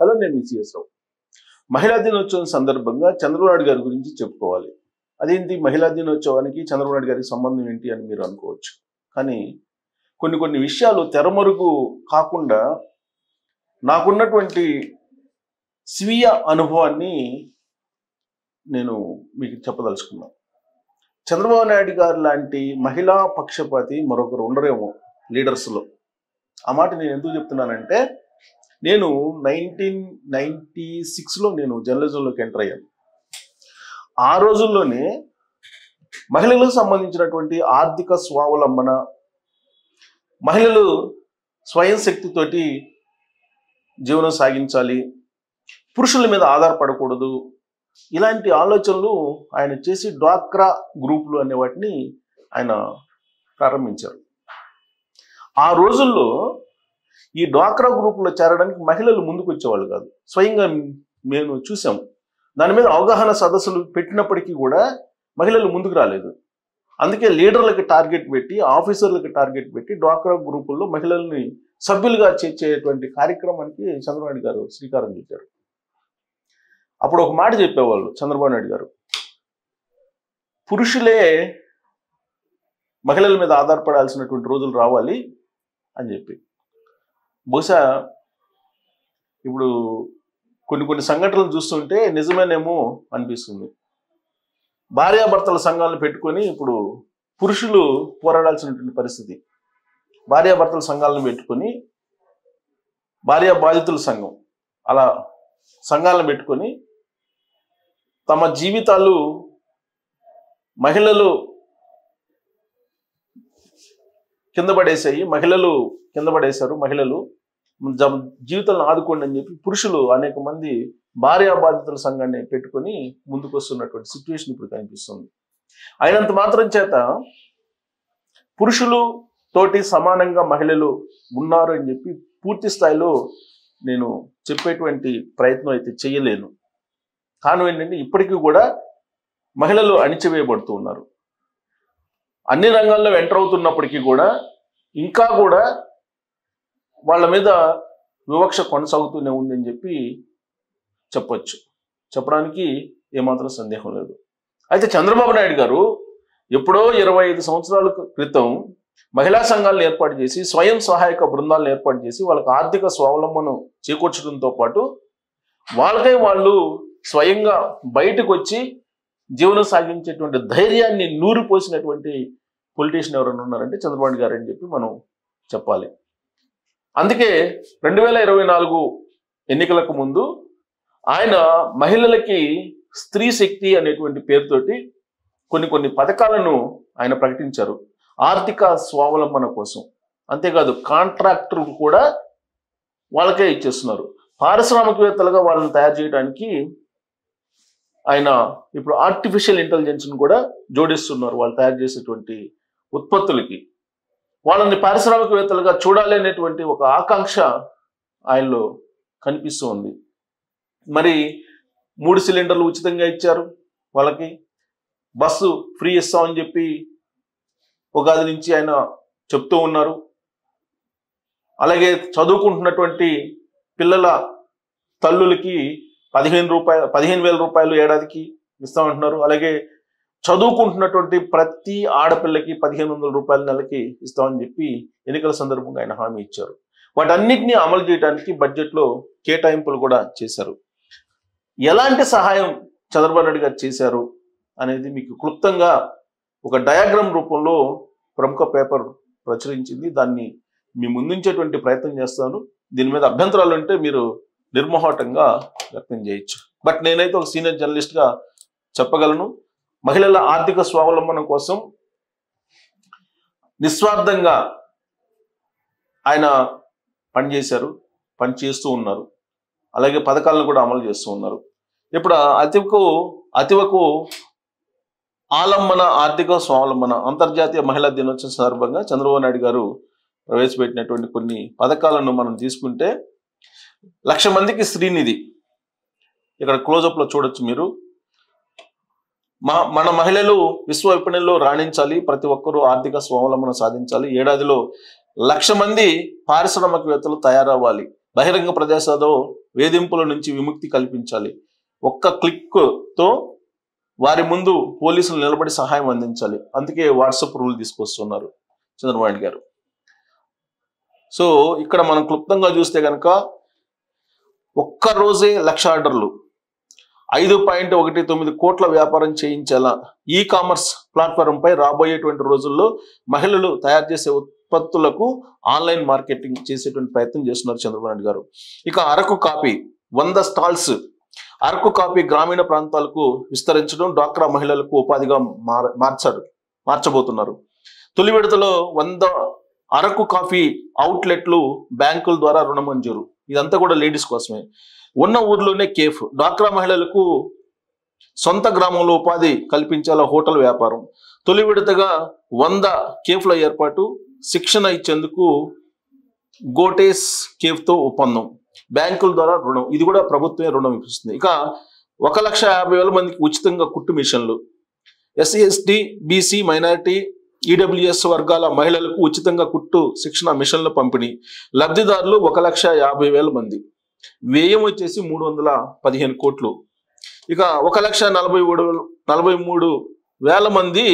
Hello, నేను మీ CS రావు. మహిళా దినోత్సవం సందర్భంగా చంద్రబాబు నాయుడు గారి గురించి చెప్పుకోవాలి. అదేంటి మహిళా దినోత్సవానికి చంద్రబాబు నాయుడు గారికి సంబంధం ఏంటి అని మీరు అనుకోవచ్చు. కానీ కొన్ని విషయాలు తెరమరుగు కాకుండా నాకున్నటువంటి స్వీయ అనుభవాన్ని నేను మీకు చెప్పదలుచుకున్నాను. చంద్రబాబు నాయుడు గారు లాంటి మహిళా పక్షపాతి మరొకరు ఉండరేమో లీడర్స్లో. ఆ మాట నేను ఎందుకు చెప్తున్నానంటే, నేను 1996లో నేను జర్నలిజంలోకి ఎంటర్ అయ్యాను. ఆ రోజుల్లోనే మహిళలకు సంబంధించినటువంటి ఆర్థిక స్వావలంబన, మహిళలు స్వయం శక్తితోటి జీవనం సాగించాలి, పురుషుల మీద ఆధారపడకూడదు, ఇలాంటి ఆలోచనలు ఆయన చేసి డ్వాక్రా గ్రూపులు అనే వాటిని ఆయన ప్రారంభించారు. ఆ రోజుల్లో ఈ డ్వాక్రా గ్రూపులో చేరడానికి మహిళలు ముందుకు వచ్చేవాళ్ళు కాదు. స్వయంగా మేము చూసాం. దాని మీద అవగాహన సదస్సులు పెట్టినప్పటికీ కూడా మహిళలు ముందుకు రాలేదు. అందుకే లీడర్లకి టార్గెట్ పెట్టి, ఆఫీసర్లకి టార్గెట్ పెట్టి డ్వాక్రా గ్రూపుల్లో మహిళల్ని సభ్యులుగా చేర్చేటువంటి కార్యక్రమానికి చంద్రబాబు నాయుడు గారు శ్రీకారం చుట్టారు. అప్పుడు ఒక మాట చెప్పేవాళ్ళు చంద్రబాబు నాయుడు గారు, పురుషులే మహిళల మీద ఆధారపడాల్సినటువంటి రోజులు రావాలి అని చెప్పి. బహుశా ఇప్పుడు కొన్ని సంఘటనలు చూస్తుంటే నిజమేనేమో అనిపిస్తుంది. భార్యాభర్తల సంఘాలను పెట్టుకొని ఇప్పుడు పురుషులు పోరాడాల్సినటువంటి పరిస్థితి. భార్యాభర్తల సంఘాలను పెట్టుకొని, భార్యా బాధితుల సంఘం, అలా సంఘాలను పెట్టుకొని తమ జీవితాలు మహిళలు కింద పడేశారు, మహిళలు జీవితాలను ఆదుకోండి అని చెప్పి పురుషులు అనేక మంది భార్యా బాధితుల సంఘాన్ని పెట్టుకొని ముందుకు వస్తున్నటువంటి సిచ్యువేషన్ ఇప్పుడు కనిపిస్తుంది. అయినంత మాత్రం చేత పురుషులు తోటి సమానంగా మహిళలు ఉన్నారు అని చెప్పి పూర్తి స్థాయిలో నేను చెప్పేటువంటి ప్రయత్నం అయితే చేయలేను. కారణం ఏంటంటే, ఇప్పటికీ కూడా మహిళలు అణిచివేయబడుతూ ఉన్నారు. అన్ని రంగాల్లో ఎంటర్ అవుతున్నప్పటికీ కూడా ఇంకా కూడా వాళ్ళ మీద వివక్ష కొనసాగుతూనే ఉందని చెప్పి చెప్పడానికి ఏమాత్రం సందేహం లేదు. అయితే చంద్రబాబు నాయుడు గారు ఎప్పుడో 25 సంవత్సరాల క్రితం మహిళా సంఘాలను ఏర్పాటు చేసి, స్వయం సహాయక బృందాలను ఏర్పాటు చేసి వాళ్ళకి ఆర్థిక స్వావలంబనం చేకూర్చడంతో పాటు వాళ్ళకై వాళ్ళు స్వయంగా బయటకు వచ్చి జీవనం సాగించేటువంటి ధైర్యాన్ని నూరిపోసినటువంటి పొలిటీషియన్ ఎవరైనా ఉన్నారంటే చంద్రబాబు గారు అని చెప్పి మనం చెప్పాలి. అందుకే 2024 ఎన్నికలకు ముందు ఆయన మహిళలకి స్త్రీ శక్తి అనేటువంటి పేరుతోటి కొన్ని పథకాలను ఆయన ప్రకటించారు ఆర్థిక స్వావలంబన కోసం. అంతేకాదు కాంట్రాక్టర్లు కూడా వాళ్ళకే ఇచ్చేస్తున్నారు. పారిశ్రామికవేత్తలుగా వాళ్ళని తయారు చేయడానికి ఆయన ఇప్పుడు ఆర్టిఫిషియల్ ఇంటెలిజెన్స్ను కూడా జోడిస్తున్నారు. వాళ్ళు తయారు చేసేటువంటి ఉత్పత్తులకి వాళ్ళని పారిశ్రామికవేత్తలుగా చూడాలి అనేటువంటి ఒక ఆకాంక్ష ఆయనలో కనిపిస్తూ ఉంది. మరి 3 సిలిండర్లు ఉచితంగా ఇచ్చారు, వాళ్ళకి బస్సు ఫ్రీ ఇస్తామని చెప్పి ఉగాది నుంచి ఆయన చెప్తూ ఉన్నారు. అలాగే చదువుకుంటున్నటువంటి పిల్లల తల్లులకి 15,000 రూపాయలు ఏడాదికి ఇస్తామంటున్నారు. అలాగే చదువుకుంటున్నటువంటి ప్రతి ఆడపిల్లకి 1,500 రూపాయల నెలకి ఇస్తామని చెప్పి ఎన్నికల సందర్భంగా ఆయన హామీ ఇచ్చారు. వాటన్నిటినీ అమలు చేయడానికి బడ్జెట్లో కేటాయింపులు కూడా చేశారు. ఎలాంటి సహాయం చంద్రబాబు నాయుడు గారు చేశారు అనేది మీకు క్లుప్తంగా ఒక డయాగ్రామ్ రూపంలో ప్రముఖ పేపర్ ప్రచురించింది. దాన్ని మీ ముందుంచేటువంటి ప్రయత్నం చేస్తాను. దీని మీద అభ్యంతరాలు ఉంటే మీరు నిర్మోహటంగా వ్యక్తం చేయొచ్చు. బట్ నేనైతే ఒక సీనియర్ జర్నలిస్ట్గా చెప్పగలను, మహిళల ఆర్థిక స్వావలంబనం కోసం నిస్వార్థంగా ఆయన పనిచేస్తూ ఉన్నారు. అలాగే పథకాలను కూడా అమలు చేస్తూ ఉన్నారు. ఇప్పుడు అతివకు ఆలంబన, ఆర్థిక స్వావలంబన అంతర్జాతీయ మహిళా దినోత్సవం సందర్భంగా చంద్రబాబు నాయుడు గారు ప్రవేశపెట్టినటువంటి కొన్ని పథకాలను మనం తీసుకుంటే, 1,00,000 మందికి శ్రీనిధి, ఇక్కడ క్లోజప్లో చూడొచ్చు మీరు. మన మహిళలు విశ్వ విపణిలో రాణించాలి, ప్రతి ఒక్కరూ ఆర్థిక స్వావలంబన సాధించాలి, ఏడాదిలో 1,00,000 మంది పారిశ్రామికవేత్తలు తయారవ్వాలి, బహిరంగ ప్రదేశాల్లో వేధింపుల నుంచి విముక్తి కల్పించాలి. ఒక్క క్లిక్తో వారి ముందు పోలీసులు నిలబడి సహాయం అందించాలి. అందుకే వాట్సాప్ రూల్ తీసుకొస్తున్నారు చంద్రబాబు నాయుడు గారు. సో ఇక్కడ మనం క్లుప్తంగా చూస్తే కనుక ఒక్క రోజే 1,00,000 ఆర్డర్లు, 5.19 కోట్ల వ్యాపారం చేయించేలా ఈ కామర్స్ ప్లాట్ఫారంపై రాబోయేటువంటి రోజుల్లో మహిళలు తయారు చేసే ఉత్పత్తులకు ఆన్లైన్ మార్కెటింగ్ చేసేటువంటి ప్రయత్నం చేస్తున్నారు చంద్రబాబు నాయుడు గారు. ఇక Araku coffee 100 stalls Araku coffee గ్రామీణ ప్రాంతాలకు విస్తరించడం, డ్వాక్రా మహిళలకు ఉపాధిగా మార్చబోతున్నారు. తొలి విడతలో 100 అరకు కాఫీ అవుట్లెట్లు బ్యాంకుల ద్వారా రుణ మంజూరు. ఇదంతా కూడా లేడీస్ కోసమే. ఉన్న ఊర్లోనే కేఫ్, డ్వాక్రా మహిళలకు సొంత గ్రామంలో ఉపాధి కల్పించేలా హోటల్ వ్యాపారం. తొలి విడతగా 100 కేఫ్ల ఏర్పాటు, శిక్షణ ఇచ్చేందుకు గోటేస్ కేఫ్తో ఒప్పందం, బ్యాంకుల ద్వారా రుణం. ఇది కూడా ప్రభుత్వమే రుణం ఇప్పిస్తుంది. ఇక 1,50,000 మందికి ఉచితంగా కుట్టు మిషన్లు, SC ST BC minority EWS వర్గాల మహిళలకు ఉచితంగా కుట్టు శిక్షణ మిషన్ల పంపిణీ. లబ్ధిదారులు 1,50,000 మంది. వ్యయం వచ్చేసి 315 కోట్లు. ఇక 1,43,000 మంది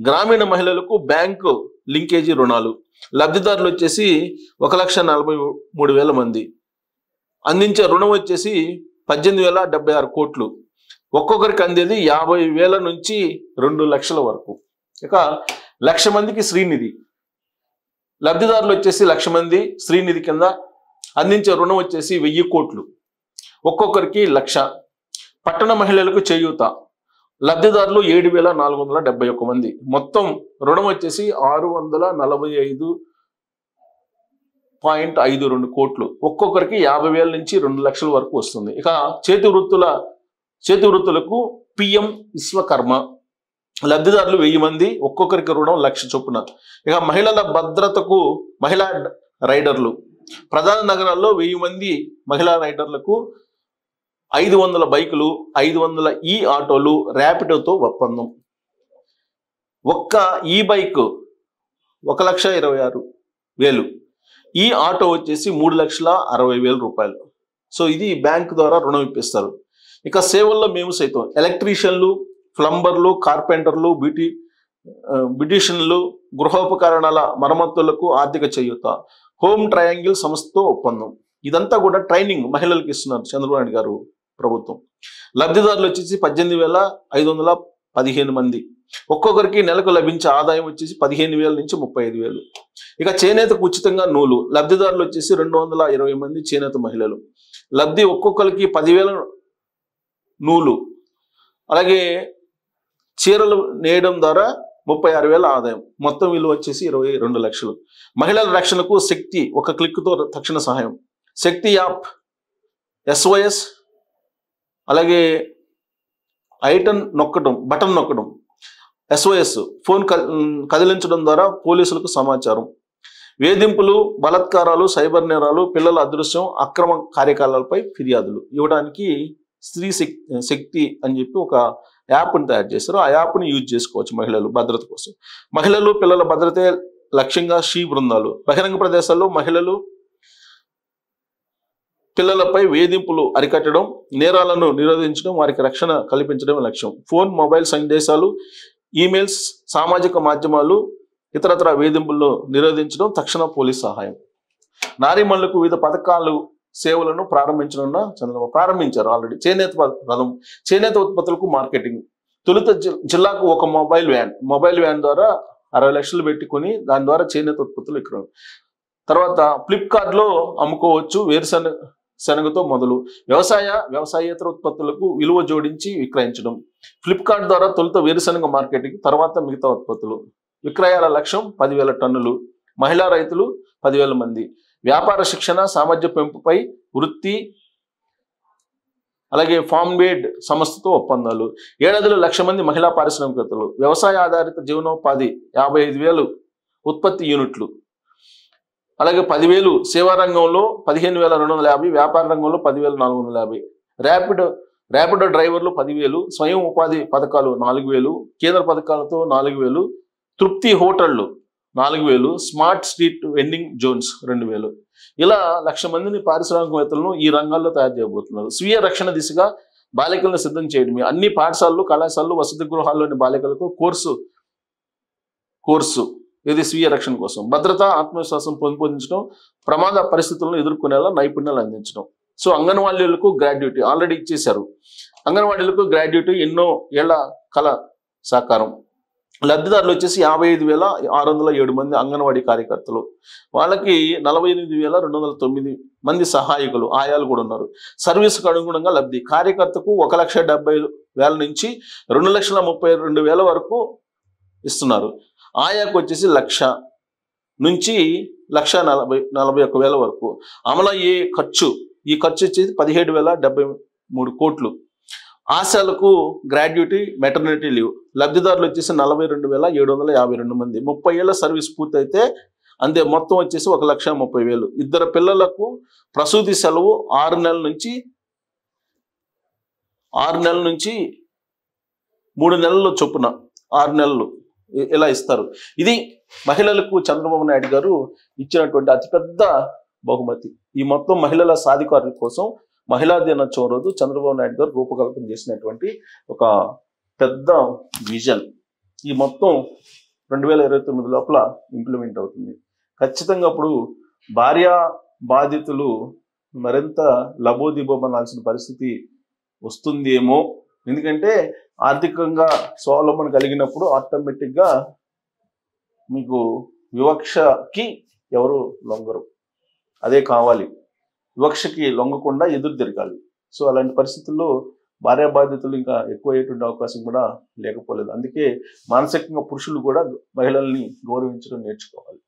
గ్రామీణ మహిళలకు బ్యాంకు లింకేజీ రుణాలు. లబ్ధిదారులు వచ్చేసి 1,43,000 మంది. అందించే రుణం వచ్చేసి 18,076 కోట్లు. ఒక్కొక్కరికి అందేది 50,000 నుంచి 2 లక్షల వరకు. ఇక 1,00,000 మందికి శ్రీనిధి, లబ్ధిదారులు వచ్చేసి 1,00,000 మంది శ్రీనిధి కింద అందించే రుణం వచ్చేసి 1,000 కోట్లు, ఒక్కొక్కరికి 1,00,000. పట్టణ మహిళలకు చేయూత, లబ్ధిదారులు 7,471 మంది. మొత్తం రుణం వచ్చేసి 640.52 కోట్లు, ఒక్కొక్కరికి 50,000 నుంచి 2 లక్షల వరకు వస్తుంది. ఇక చేతి వృత్తులకు పిఎం విశ్వకర్మ, లబ్ధిదారులు 1000 మంది, ఒక్కొక్కరికి రుణం 1,00,000 చొప్పున. ఇక మహిళల భద్రతకు మహిళా రైడర్లు, ప్రధాన నగరాల్లో 1000 మంది మహిళా రైడర్లకు 500 బైకులు, 500 ఈ ఆటోలు, ర్యాపిడోతో ఒప్పందం. ఒక్క ఈ బైక్ 1,26,000, ఈ ఆటో వచ్చేసి 3,60,000 రూపాయలు. సో ఇది బ్యాంకు ద్వారా రుణం ఇప్పిస్తారు. ఇక సేవల్లో మేము సైతం ఎలక్ట్రీషియన్లు, ప్లంబర్లు, కార్పెంటర్లు, బ్యూటిషియన్లు, గృహోపకరణాల మరమ్మతులకు ఆర్థిక చేయూత, హోమ్ ట్రయాంగిల్ సంస్థతో ఒప్పందం. ఇదంతా కూడా ట్రైనింగ్ మహిళలకు ఇస్తున్నారు చంద్రబాబు నాయుడు గారు ప్రభుత్వం. లబ్ధిదారులు వచ్చేసి 18,515 మంది. ఒక్కొక్కరికి నెలకు లభించే ఆదాయం వచ్చేసి 15,000 నుంచి 35,000. ఇక చేనేతకు ఉచితంగా నూలు, లబ్ధిదారులు వచ్చేసి 220 మంది చేనేత మహిళలు. లబ్ధి ఒక్కొక్కరికి 10,000 నూలు, అలాగే చీరలు నేయడం ద్వారా 36,000 ఆదాయం. మొత్తం విలువ వచ్చేసి 22 లక్షలు. మహిళల రక్షణకు శక్తి, ఒక క్లిక్తో తక్షణ సహాయం. శక్తి యాప్, SOS, అలాగే బటన్ నొక్కడం, SOS ఫోన్ కదిలించడం ద్వారా పోలీసులకు సమాచారం. వేధింపులు, బలాత్కారాలు, సైబర్ నేరాలు, పిల్లల అదృశ్యం, అక్రమ కార్యకలాపాలపై ఫిర్యాదులు ఇవ్వడానికి స్త్రీ శక్తి అని చెప్పి ఒక యాప్ని తయారు చేశారు. ఆ యాప్ని యూజ్ చేసుకోవచ్చు మహిళలు భద్రత కోసం. మహిళలు, పిల్లల భద్రతే లక్ష్యంగా షీ బృందాలు, బహిరంగ ప్రదేశాల్లో మహిళలు, పిల్లలపై వేధింపులు అరికట్టడం, నేరాలను నిరోధించడం, వారికి రక్షణ కల్పించడం లక్ష్యం. ఫోన్, మొబైల్ సందేశాలు, ఈమెయిల్స్, సామాజిక మాధ్యమాలు, ఇతరత్ర వేధింపులను నిరోధించడం, తక్షణ పోలీస్ సహాయం. నారీమణులకు వివిధ పథకాలు, సేవలను ప్రారంభించారు ఆల్రెడీ. చేనేత రథం, చేనేత ఉత్పత్తులకు మార్కెటింగ్. తొలుత జిల్లాకు ఒక మొబైల్ వ్యాన్ ద్వారా 60 లక్షలు పెట్టుకుని దాని ద్వారా చేనేత ఉత్పత్తులు విక్రయం. తర్వాత ఫ్లిప్కార్ట్లో అమ్ముకోవచ్చు. వేరుశనగతో మొదలు వ్యవసాయేతర ఉత్పత్తులకు విలువ జోడించి విక్రయించడం. ఫ్లిప్కార్ట్ ద్వారా తొలుత వేరుశనగ మార్కెటింగ్, తర్వాత మిగతా ఉత్పత్తులు. విక్రయాల లక్ష్యం 10,000 టన్నులు. మహిళా రైతులు 10,000 మంది. వ్యాపార శిక్షణ, సామర్థ్య పెంపుపై వృత్తి, అలాగే ఫార్మ్ మేడ్ సంస్థతో ఒప్పందాలు. ఏడాదిలో 1,00,000 మంది మహిళా పారిశ్రామికవేత్తలు. వ్యవసాయ ఆధారిత జీవనోపాధి 55,000 ఉత్పత్తి యూనిట్లు. అలాగే 10,000 సేవా రంగంలో 15,250, వ్యాపార రంగంలో 10,450. ర్యాపిడో డ్రైవర్లు 10,000, స్వయం ఉపాధి పథకాలు 4,000, కేంద్ర పథకాలతో 4,000, తృప్తి హోటళ్లు 4,000, స్మార్ట్ స్ట్రీట్ వెండింగ్ జోన్స్ 2,000. ఇలా 1,00,000 మందిని పారిశ్రామికవేత్తలను ఈ రంగాల్లో తయారు చేయబోతున్నారు. స్వీయ రక్షణ దిశగా బాలికలను సిద్ధం చేయడమే. అన్ని పాఠశాలలు, కళాశాలలు, వసతి గృహాల్లోని బాలికలకు కోర్సు ఇది స్వీయ రక్షణ కోసం. భద్రత, ఆత్మవిశ్వాసం పెంపొందించడం, ప్రమాద పరిస్థితులను ఎదుర్కొనేలా నైపుణ్యాలు అందించడం. సో అంగన్వాడీలకు గ్రాడ్యుయేటీ ఆల్రెడీ ఇచ్చేశారు. అంగన్వాడీలకు గ్రాడ్యుయేటీ ఎన్నో ఏళ్ల కళ సాకారం. లబ్ధిదారులు వచ్చేసి 55,607 మంది అంగన్వాడీ కార్యకర్తలు. వాళ్ళకి 48,209 మంది సహాయకులు, ఆయాలు కూడా ఉన్నారు. సర్వీసుకు అనుగుణంగా లబ్ధి. కార్యకర్తకు 1,70,000 నుంచి 2,32,000 వరకు ఇస్తున్నారు. ఆయాకు వచ్చేసి 1,00,000 నుంచి 1,41,000 వరకు. అమలయ్యే ఖర్చు, ఈ ఖర్చు వచ్చేసి 17,073 కోట్లు. ఆశాలకు గ్రాడ్యుయేటీ, మెటర్నిటీ లీవ్. లబ్ధిదారులు వచ్చేసి 42,752 మంది. 30 ఏళ్ల సర్వీస్ పూర్తయితే అంతే. మొత్తం వచ్చేసి 1,30,000. ఇద్దరు పిల్లలకు ప్రసూతి సెలవు 6 నెలల నుంచి 3 నెలల చొప్పున 6 నెలలు ఇలా ఇస్తారు. ఇది మహిళలకు చంద్రబాబు నాయుడు గారు ఇచ్చినటువంటి అతిపెద్ద బహుమతి. ఈ మొత్తం మహిళల సాధికారత కోసం మహిళా దినోత్సవం రోజు చంద్రబాబు నాయుడు గారు రూపకల్పన చేసినటువంటి ఒక పెద్ద విజన్. ఈ మొత్తం 2029 లోపల ఇంప్లిమెంట్ అవుతుంది. ఖచ్చితంగా అప్పుడు భార్య బాధితులు మరింత లబోదిబోమనాల్సిన పరిస్థితి వస్తుందేమో. ఎందుకంటే ఆర్థికంగా స్వావలంబన కలిగినప్పుడు ఆటోమేటిక్గా మీకు వివక్షకి ఎవరు లొంగరు. అదే కావాలి. వివక్షకి లొంగకుండా ఎదురు తిరగాలి. సో అలాంటి పరిస్థితుల్లో భార్య బాధితులు ఇంకా ఎక్కువయ్యేటువంటి అవకాశం కూడా లేకపోలేదు. అందుకే మానసికంగా పురుషులు కూడా మహిళల్ని గౌరవించడం నేర్చుకోవాలి.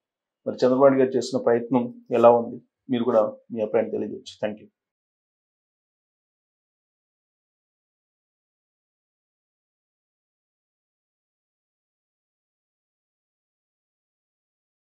మరి చంద్రబాబు గారు చేసిన ప్రయత్నం ఎలా ఉంది? మీరు కూడా మీ అభిప్రాయం తెలియజేయచ్చు. Thank you.